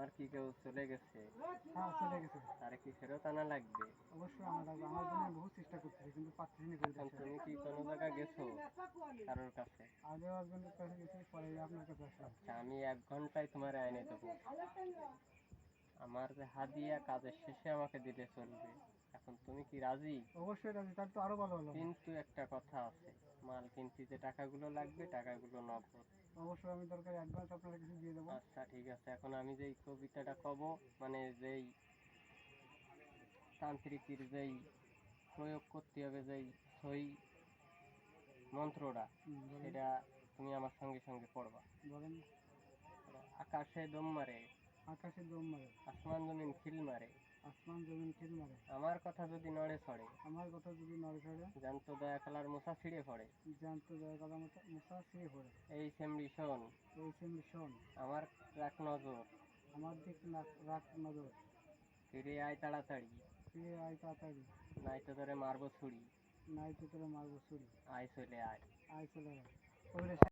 তোমার কি কেউ চলে গেছে? হ্যাঁ, চলে গেছে। তারে কি ফেরত আনা লাগবে? অবশ্যই আনা লাগবে। আমার জন্য বহুত চেষ্টা করতেছি কিন্তু পাচ্ছি না ফেরত এখন আসতে। তুমি কি কোনো জায়গা গেছো কারোর কাছে? আগেও হাজবেন্ডের কাছে গেছি, পরে আপনার কাছে আসলাম। আচ্ছা, আমি 1 ঘন্টায় তোমার এনে দেবো। আমার যে হাদিয়া কাজের শেষে আমাকে দিলে চলবে। এখন তুমি কি রাজি? অবশ্যই রাজি, তার তো আরো ভালো হলো। কিন্তু একটা কথা আছে, মাল কিনতে যে টাকাগুলো লাগবে টাকাগুলো নগদ। অবশ্যই আমি দরকার অ্যাডভান্স আপনার কাছে দিয়ে দেবো। আচ্ছা ঠিক আছে, এখন আমি যেই কবিতাটা কব, মানে যেই তান্ত্রিকের যেই প্রয়োগ করতে হবে, যেই সই মন্ত্রটা, বলেন। সেটা তুমি আমার সঙ্গে সঙ্গে পড়বা। বলেন। আকাশে দম মারে, আকাশে দম মারে, আসমান জমিন খিল মারে, আসমান জমিন খিল মারে, আমার কথা যদি নড়ে ছড়ে, আমার কথা যদি নড়ে চড়ে, জ্যান্ত দয়া কালার মোছা ছিঁড়ে পড়ে, জ্যান্ত জায়গা মতো মশা ছিঁড়ে পড়ে। এই সেমরি শোন, এই সেমনি শোন, আমার রাখ নজর, আমার দিক রাখ নজর, ফিরে আয় তাড়াতাড়ি, ফিরে আয় তাড়াতাড়ি, নাই তো ধরে মারবো ছুরি, নাই তো তোরা মারবো ছুরি। আয় চলে আয়। আয় চলে আয়।